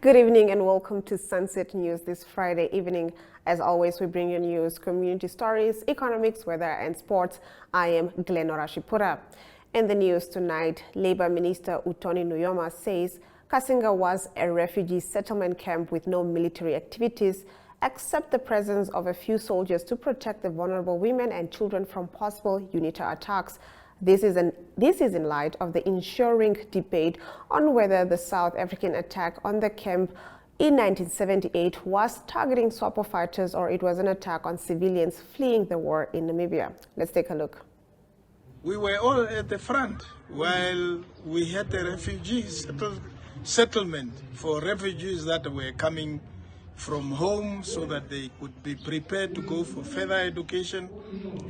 Good evening and welcome to Sunset News this Friday evening. As always, we bring you news, community stories, economics, weather and sports. I am Glenora Shipura. In the news tonight, Labour Minister Utoni Nuyoma says Kasinga was a refugee settlement camp with no military activities, except the presence of a few soldiers to protect the vulnerable women and children from possible UNITA attacks. This is in light of the ensuing debate on whether the South African attack on the camp in 1978 was targeting SWAPO fighters or it was an attack on civilians fleeing the war in Namibia. Let's take a look. We were all at the front while we had the refugee settlement for refugees that were coming from home so that they could be prepared to go for further education,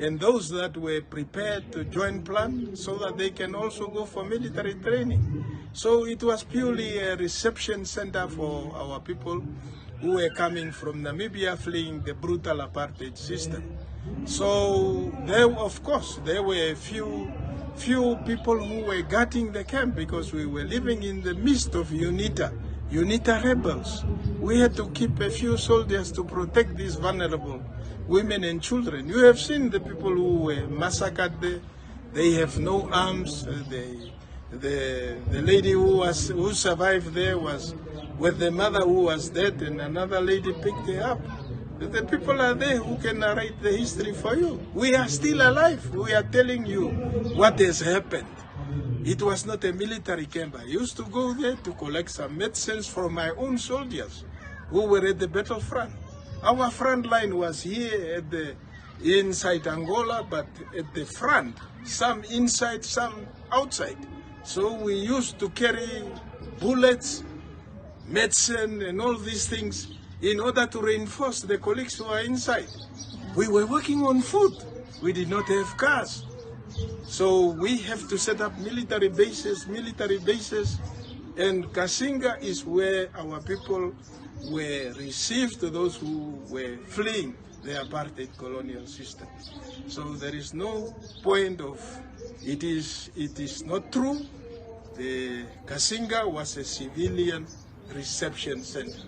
and those that were prepared to join plan so that they can also go for military training. So it was purely a reception center for our people who were coming from Namibia fleeing the brutal apartheid system. So there, of course, there were a few people who were guarding the camp because we were living in the midst of UNITA rebels. We had to keep a few soldiers to protect these vulnerable women and children. You have seen the people who were massacred there. They have no arms. The lady who survived there was with the mother who was dead, and another lady picked her up. The people are there who can narrate the history for you. We are still alive. We are telling you what has happened. It was not a military camp. I used to go there to collect some medicines from my own soldiers who were at the battlefront. Our front line was here inside Angola, but at the front, some inside, some outside. So we used to carry bullets, medicine, and all these things in order to reinforce the colleagues who are inside. We were working on foot. We did not have cars. So we have to set up military bases, and Kasinga is where our people were received, those who were fleeing the apartheid colonial system. So there is no point of, it is not true. The Kasinga was a civilian reception center.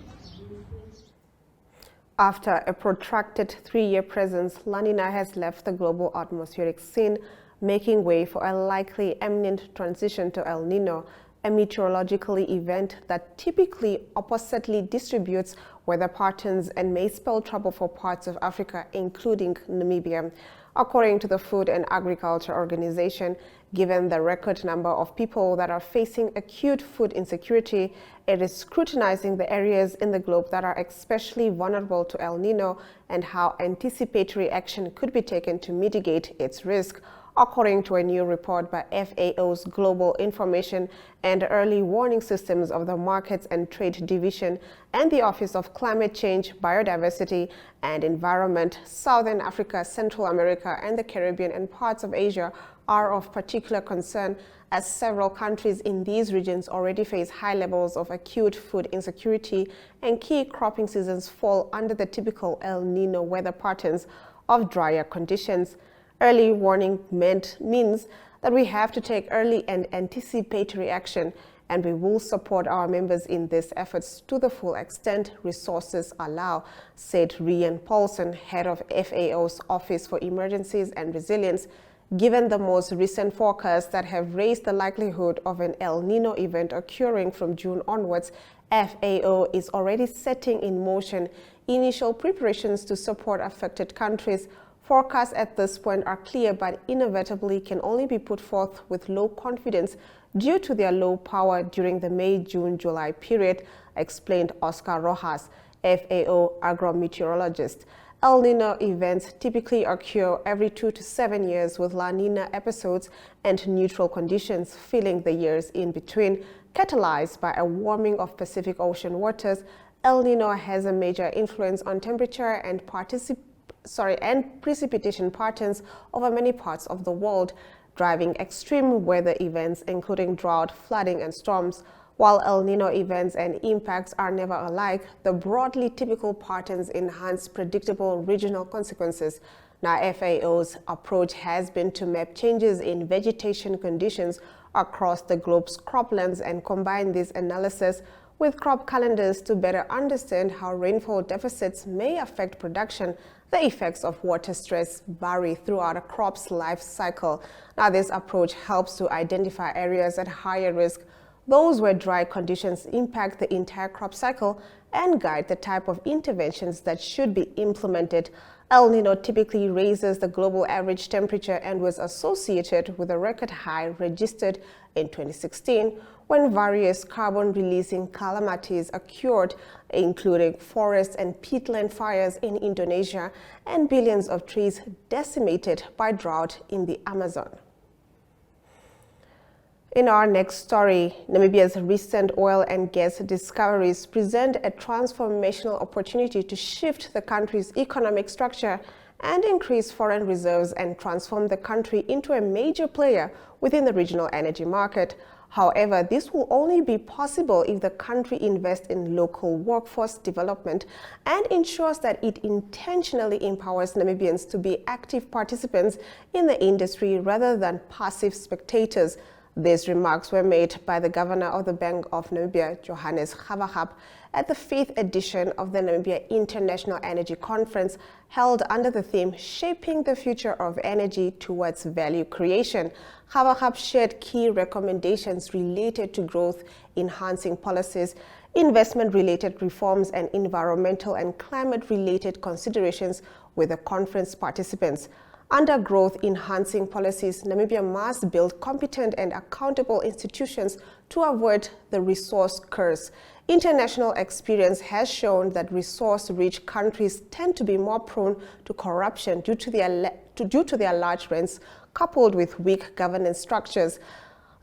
After a protracted 3-year presence, La Nina has left the global atmospheric scene, making way for a likely imminent transition to El Nino, a meteorological event that typically oppositely distributes weather patterns and may spell trouble for parts of Africa, including Namibia. According to the Food and Agriculture Organization, given the record number of people that are facing acute food insecurity, it is scrutinizing the areas in the globe that are especially vulnerable to El Nino and how anticipatory action could be taken to mitigate its risk. According to a new report by FAO's Global Information and Early Warning Systems of the Markets and Trade Division and the Office of Climate Change, Biodiversity and Environment, Southern Africa, Central America, and the Caribbean and parts of Asia are of particular concern, as several countries in these regions already face high levels of acute food insecurity and key cropping seasons fall under the typical El Nino weather patterns of drier conditions. Early warning means that we have to take early and anticipatory action, and we will support our members in these efforts to the full extent resources allow, said Rian Paulson, head of FAO's Office for Emergencies and Resilience. Given the most recent forecasts that have raised the likelihood of an El Nino event occurring from June onwards, FAO is already setting in motion initial preparations to support affected countries. Forecasts at this point are clear, but inevitably can only be put forth with low confidence due to their low power during the May, June, July period, explained Oscar Rojas, FAO agrometeorologist. El Nino events typically occur every 2 to 7 years, with La Nina episodes and neutral conditions filling the years in between. Catalyzed by a warming of Pacific Ocean waters, El Nino has a major influence on temperature and precipitation patterns over many parts of the world, driving extreme weather events including drought, flooding, and storms. While El Nino events and impacts are never alike, the broadly typical patterns enhance predictable regional consequences. Now, FAO's approach has been to map changes in vegetation conditions across the globe's croplands and combine this analysis with crop calendars to better understand how rainfall deficits may affect production. The effects of water stress vary throughout a crop's life cycle. Now, this approach helps to identify areas at higher risk, those where dry conditions impact the entire crop cycle, and guide the type of interventions that should be implemented. El Niño typically raises the global average temperature and was associated with a record high registered in 2016 when various carbon-releasing calamities occurred, including forest and peatland fires in Indonesia and billions of trees decimated by drought in the Amazon. In our next story, Namibia's recent oil and gas discoveries present a transformational opportunity to shift the country's economic structure and increase foreign reserves and transform the country into a major player within the regional energy market. However, this will only be possible if the country invests in local workforce development and ensures that it intentionally empowers Namibians to be active participants in the industry rather than passive spectators. These remarks were made by the governor of the Bank of Namibia, Johannes Gavagab, at the 5th edition of the Namibia International Energy Conference held under the theme Shaping the Future of Energy Towards Value Creation. Gavagab shared key recommendations related to growth-enhancing policies, investment-related reforms, and environmental and climate-related considerations with the conference participants. Under growth-enhancing policies, Namibia must build competent and accountable institutions to avoid the resource curse. International experience has shown that resource-rich countries tend to be more prone to corruption due to their large rents, coupled with weak governance structures.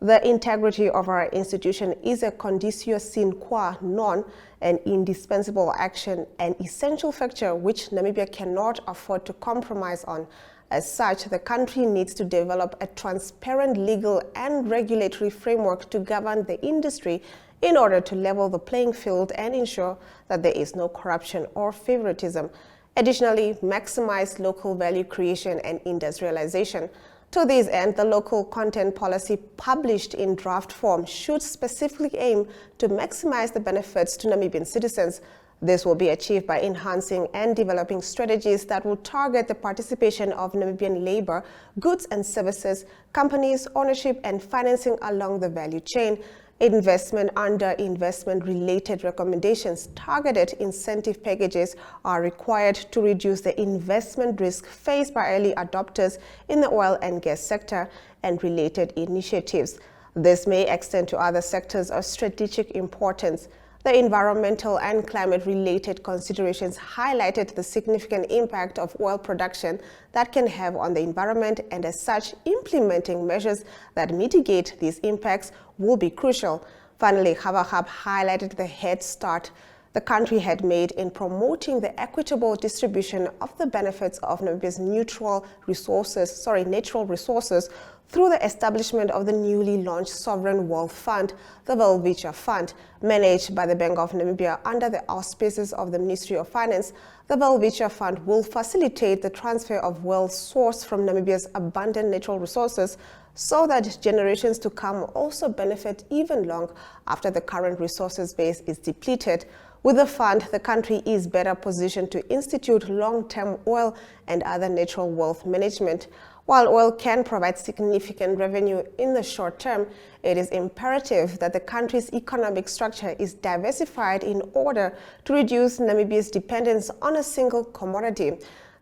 The integrity of our institution is a conditio sine qua non, an indispensable action, an essential factor which Namibia cannot afford to compromise on. As such, the country needs to develop a transparent legal and regulatory framework to govern the industry in order to level the playing field and ensure that there is no corruption or favoritism. Additionally, maximize local value creation and industrialization. To this end, the local content policy published in draft form should specifically aim to maximize the benefits to Namibian citizens. This will be achieved by enhancing and developing strategies that will target the participation of Namibian labor, goods and services, companies, ownership and financing along the value chain. Investment under investment-related recommendations, targeted incentive packages are required to reduce the investment risk faced by early adopters in the oil and gas sector and related initiatives. This may extend to other sectors of strategic importance. The environmental and climate-related considerations highlighted the significant impact of oil production that can have on the environment, and as such, implementing measures that mitigate these impacts will be crucial. Finally, Gavagab highlighted the head start the country had made in promoting the equitable distribution of the benefits of Namibia's natural resources through the establishment of the newly launched Sovereign Wealth Fund, the Welwitschia Fund. Managed by the Bank of Namibia under the auspices of the Ministry of Finance, the Welwitschia Fund will facilitate the transfer of wealth sourced from Namibia's abundant natural resources so that generations to come also benefit even long after the current resources base is depleted. With the fund, the country is better positioned to institute long-term oil and other natural wealth management. While oil can provide significant revenue in the short term, it is imperative that the country's economic structure is diversified in order to reduce Namibia's dependence on a single commodity.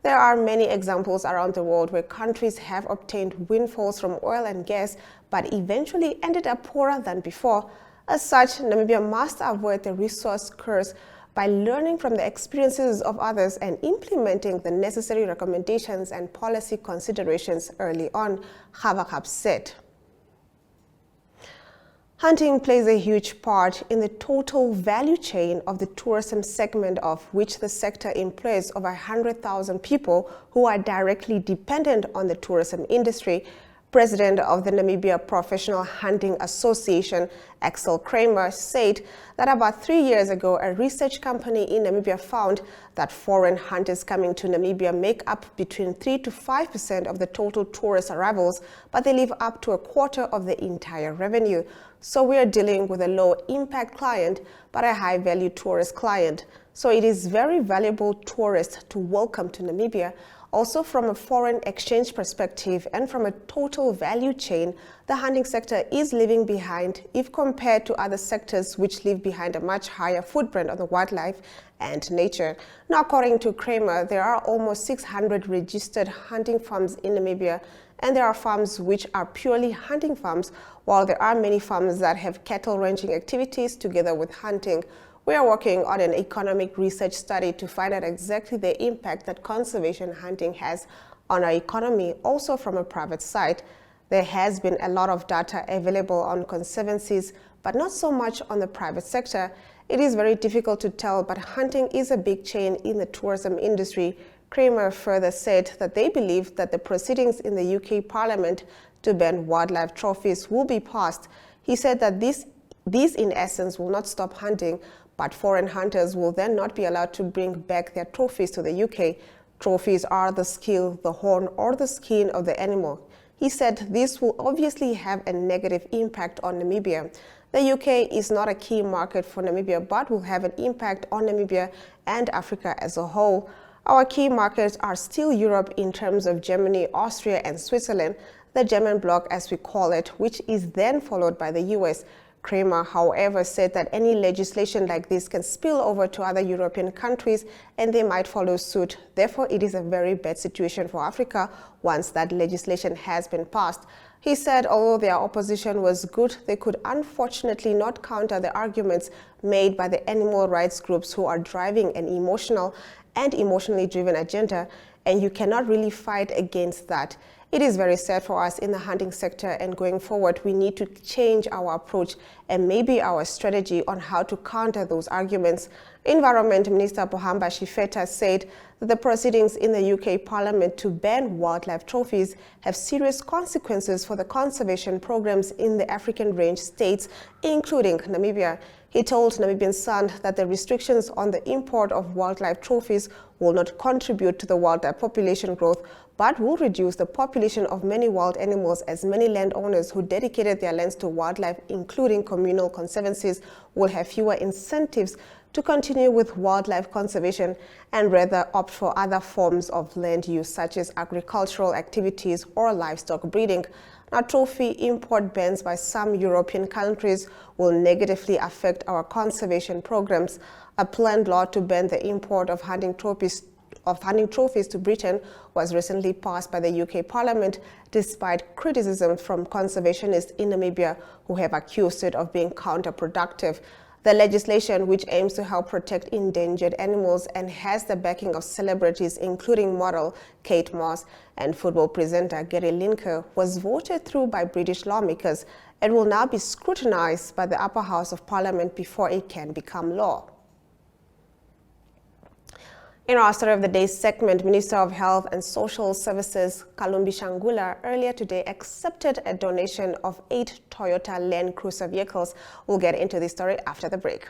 There are many examples around the world where countries have obtained windfalls from oil and gas, but eventually ended up poorer than before. As such, Namibia must avoid the resource curse by learning from the experiences of others and implementing the necessary recommendations and policy considerations early on, Gavagab said. Hunting plays a huge part in the total value chain of the tourism segment, of which the sector employs over 100,000 people who are directly dependent on the tourism industry. President of the Namibia Professional Hunting Association, Axel Kramer, said that about 3 years ago, a research company in Namibia found that foreign hunters coming to Namibia make up between 3 to 5% of the total tourist arrivals, but they leave up to a quarter of the entire revenue. So we are dealing with a low-impact client, but a high-value tourist client. So it is very valuable tourists to welcome to Namibia. Also, from a foreign exchange perspective and from a total value chain, the hunting sector is leaving behind if compared to other sectors which leave behind a much higher footprint on the wildlife and nature. Now, according to Kramer, there are almost 600 registered hunting farms in Namibia, and there are farms which are purely hunting farms, while there are many farms that have cattle ranching activities together with hunting. We are working on an economic research study to find out exactly the impact that conservation hunting has on our economy, also from a private side. There has been a lot of data available on conservancies, but not so much on the private sector. It is very difficult to tell, but hunting is a big chain in the tourism industry. Kramer further said that they believe that the proceedings in the UK Parliament to ban wildlife trophies will be passed. He said that these in essence will not stop hunting, but foreign hunters will then not be allowed to bring back their trophies to the UK. Trophies are the skill, the horn, or the skin of the animal. He said this will obviously have a negative impact on Namibia. The UK is not a key market for Namibia, but will have an impact on Namibia and Africa as a whole. Our key markets are still Europe in terms of Germany, Austria, and Switzerland, the German bloc as we call it, which is then followed by the US. Kramer, however, said that any legislation like this can spill over to other European countries and they might follow suit. Therefore, it is a very bad situation for Africa once that legislation has been passed. He said although their opposition was good, they could unfortunately not counter the arguments made by the animal rights groups who are driving an emotionally driven agenda, and you cannot really fight against that. It is very sad for us in the hunting sector, and going forward we need to change our approach and maybe our strategy on how to counter those arguments. Environment Minister Pohamba Shifeta said that the proceedings in the UK Parliament to ban wildlife trophies have serious consequences for the conservation programs in the African range states, including Namibia. He told Namibian Sun that the restrictions on the import of wildlife trophies will not contribute to the wildlife population growth, but will reduce the population of many wild animals, as many landowners who dedicated their lands to wildlife, including communal conservancies, will have fewer incentives to continue with wildlife conservation and rather opt for other forms of land use, such as agricultural activities or livestock breeding. Now, trophy import bans by some European countries will negatively affect our conservation programs. A planned law to ban the import of hunting trophies to Britain was recently passed by the UK Parliament, despite criticism from conservationists in Namibia who have accused it of being counterproductive. The legislation, which aims to help protect endangered animals and has the backing of celebrities including model Kate Moss and football presenter Gary Lineker, was voted through by British lawmakers. It will now be scrutinized by the upper house of Parliament before it can become law. In our Story of the Day segment, Minister of Health and Social Services Kalumbi Shangula earlier today accepted a donation of 8 Toyota Land Cruiser vehicles. We'll get into this story after the break.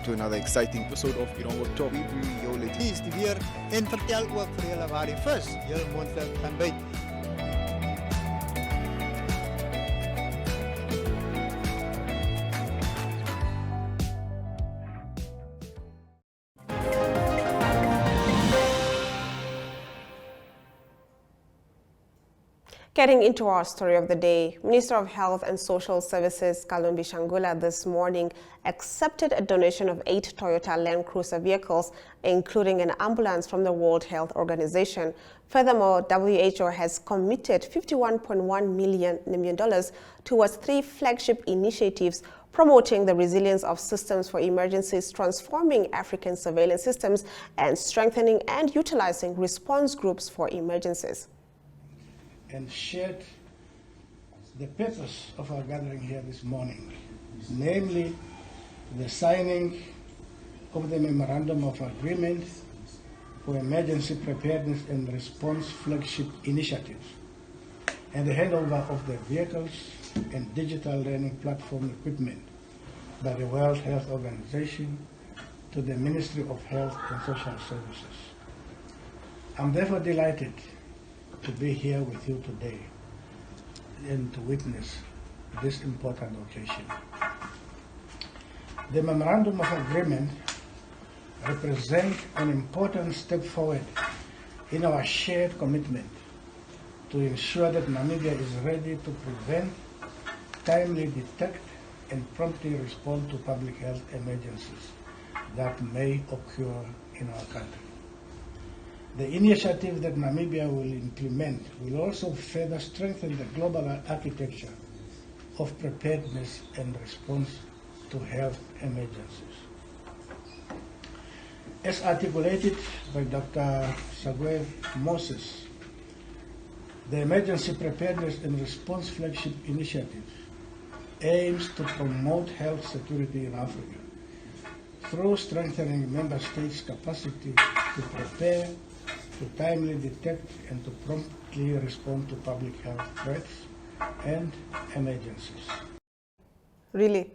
To another exciting episode of Oneuptwo. Hier is die weer en vertel ook vir julle waar die vis heel moontlik gaan byt. Getting into our story of the day, Minister of Health and Social Services Kalumbi Shangula this morning accepted a donation of 8 Toyota Land Cruiser vehicles, including an ambulance from the World Health Organization. Furthermore, WHO has committed $51.1 million towards 3 flagship initiatives promoting the resilience of systems for emergencies, transforming African surveillance systems, and strengthening and utilizing response groups for emergencies. And shared the purpose of our gathering here this morning, namely the signing of the Memorandum of Agreement for Emergency Preparedness and Response Flagship Initiatives, and the handover of the vehicles and digital learning platform equipment by the World Health Organization to the Ministry of Health and Social Services. I'm therefore delighted to be here with you today and to witness this important occasion. The Memorandum of Agreement represents an important step forward in our shared commitment to ensure that Namibia is ready to prevent, timely detect, and promptly respond to public health emergencies that may occur in our country. The initiative that Namibia will implement will also further strengthen the global architecture of preparedness and response to health emergencies. As articulated by Dr. Sagwe Moses, the Emergency Preparedness and Response Flagship Initiative aims to promote health security in Africa through strengthening member states' capacity to prepare, to timely detect, and to promptly respond to public health threats and emergencies. Really?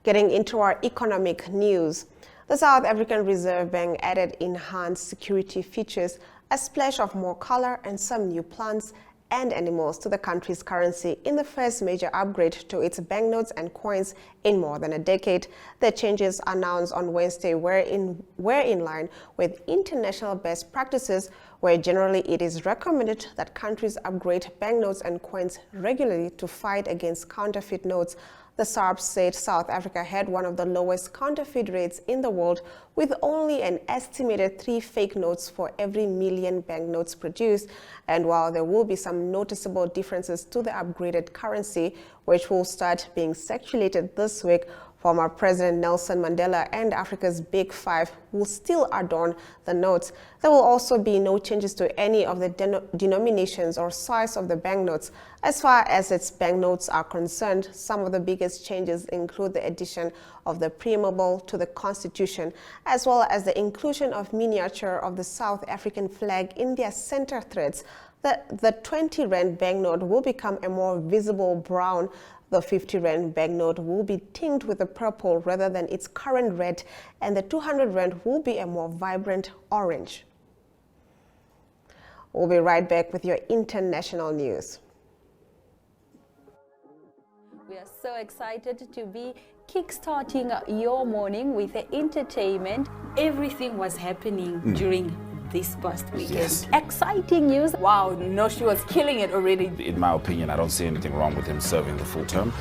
Getting into our economic news, the South African Reserve Bank added enhanced security features, a splash of more color, and some new plants and animals to the country's currency in the first major upgrade to its banknotes and coins in more than a decade. The changes announced on Wednesday were in line with international best practices, where generally it is recommended that countries upgrade banknotes and coins regularly to fight against counterfeit notes. The SARB said South Africa had one of the lowest counterfeit rates in the world, with only an estimated 3 fake notes for every million banknotes produced. And while there will be some noticeable differences to the upgraded currency, which will start being circulated this week, former President Nelson Mandela and Africa's Big Five will still adorn the notes. There will also be no changes to any of the denominations or size of the banknotes. As far as its banknotes are concerned, some of the biggest changes include the addition of the preamble to the Constitution, as well as the inclusion of miniature of the South African flag in their center threads. The 20 Rand banknote will become a more visible brown. The 50 Rand banknote will be tinged with a purple rather than its current red, and the 200 Rand will be a more vibrant orange. We'll be right back with your international news. We are so excited to be kickstarting your morning with the entertainment. Everything was happening during this past weekend. Yes. Exciting news. Wow, no, she was killing it already. In my opinion, I don't see anything wrong with him serving the full term.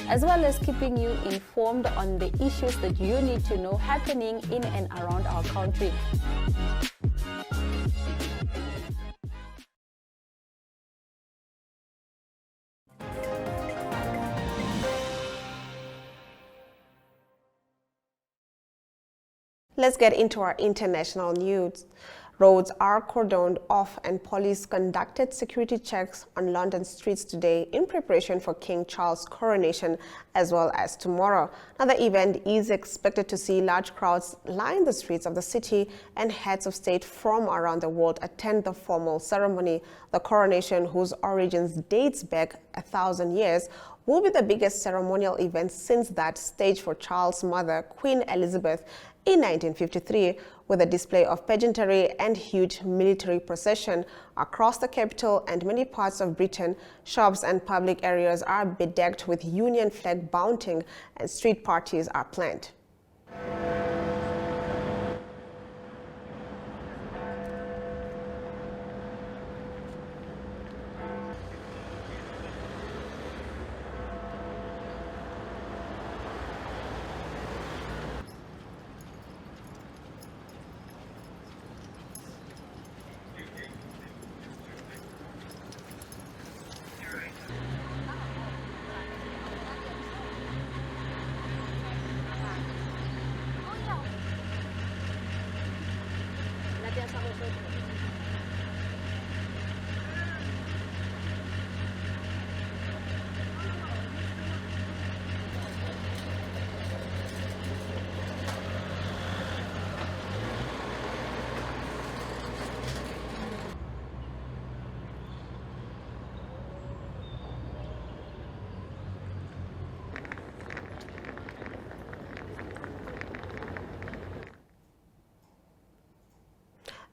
As well as keeping you informed on the issues that you need to know happening in and around our country. Let's get into our international news. Roads are cordoned off and police conducted security checks on London streets today in preparation for King Charles' coronation, as well as tomorrow. Now, the event is expected to see large crowds line the streets of the city, and heads of state from around the world attend the formal ceremony. The coronation, whose origins dates back 1,000 years, will be the biggest ceremonial event since that staged for Charles' mother, Queen Elizabeth, in 1953, with a display of pageantry and huge military procession across the capital and many parts of Britain. Shops and public areas are bedecked with Union flag bunting, and street parties are planned.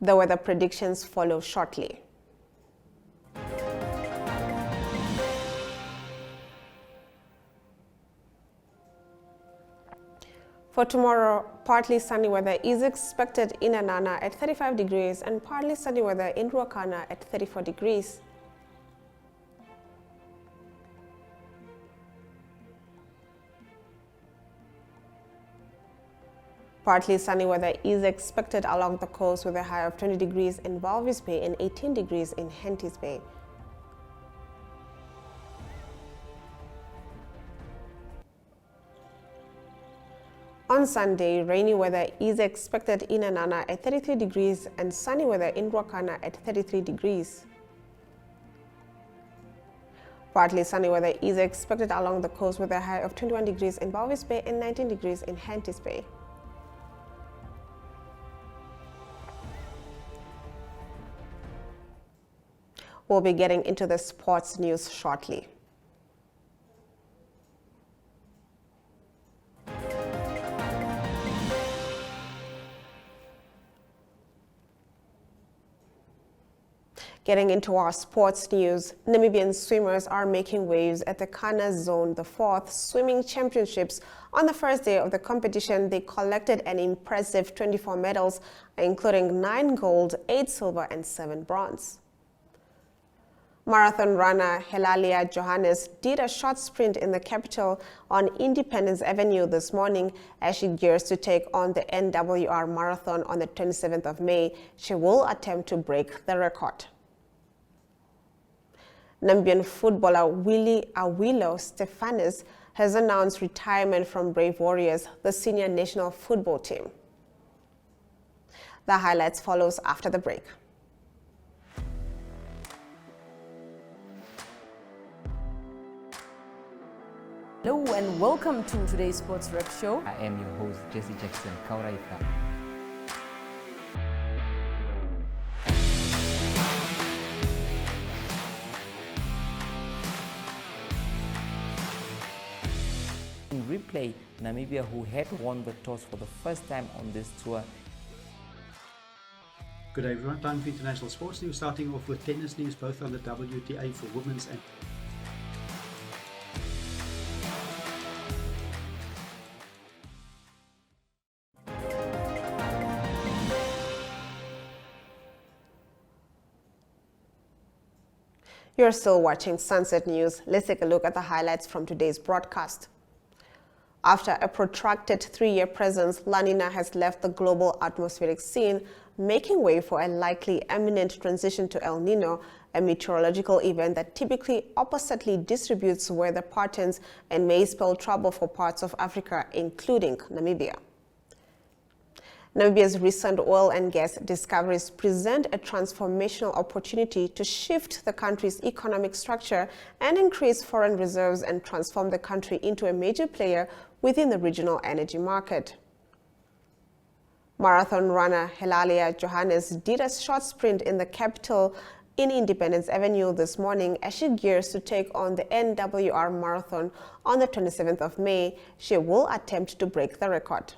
The weather predictions follow shortly. For tomorrow, partly sunny weather is expected in Anana at 35 degrees and partly sunny weather in Ruakana at 34 degrees. Partly sunny weather is expected along the coast with a high of 20 degrees in Walvis Bay and 18 degrees in Henties Bay. On Sunday, rainy weather is expected in Anana at 33 degrees and sunny weather in Ruakana at 33 degrees. Partly sunny weather is expected along the coast with a high of 21 degrees in Walvis Bay and 19 degrees in Henties Bay. We'll be getting into the sports news shortly. Getting into our sports news, Namibian swimmers are making waves at the Kana Zone, the 4th Swimming Championships. On the first day of the competition, they collected an impressive 24 medals, including 9 gold, 8 silver, and 7 bronze. Marathon runner Helalia Johannes did a short sprint in the capital on Independence Avenue this morning as she gears to take on the NWR Marathon on the 27th of May. She will attempt to break the record. Namibian footballer Willie Awilo Stefanis has announced retirement from Brave Warriors, the senior national football team. The highlights follows after the break. Hello and welcome to today's Sports Rep Show. I am your host, Jesse Jackson Kauraifa. In replay, Namibia, who had won the toss for the first time on this tour. Good day everyone, time for international sports news, starting off with tennis news, both on the WTA for women's and You're still watching Sunset News. Let's take a look at the highlights from today's broadcast. After a protracted 3-year presence, La Nina has left the global atmospheric scene, making way for a likely imminent transition to El Nino, a meteorological event that typically oppositely distributes weather patterns and may spell trouble for parts of Africa, including Namibia. Namibia's recent oil and gas discoveries present a transformational opportunity to shift the country's economic structure and increase foreign reserves and transform the country into a major player within the regional energy market. Marathon runner Helalia Johannes did a short sprint in the capital in Independence Avenue this morning as she gears to take on the NWR Marathon on the 27th of May. She will attempt to break the record.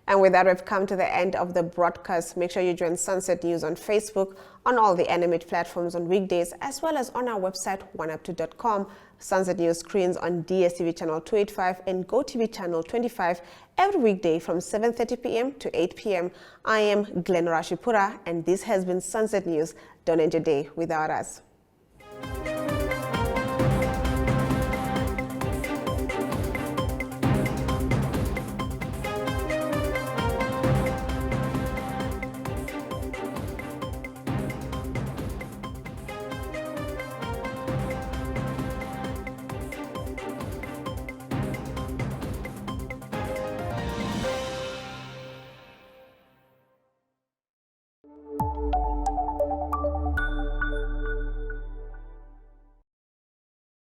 And with that, we've come to the end of the broadcast. Make sure you join Sunset News on Facebook, on all the Animate platforms on weekdays, as well as on our website, oneuptwo.com. Sunset News screens on DSTV channel 285 and GoTV channel 25 every weekday from 7:30 p.m. to 8 p.m. I am Glenn Rashipura, and this has been Sunset News. Don't end your day without us.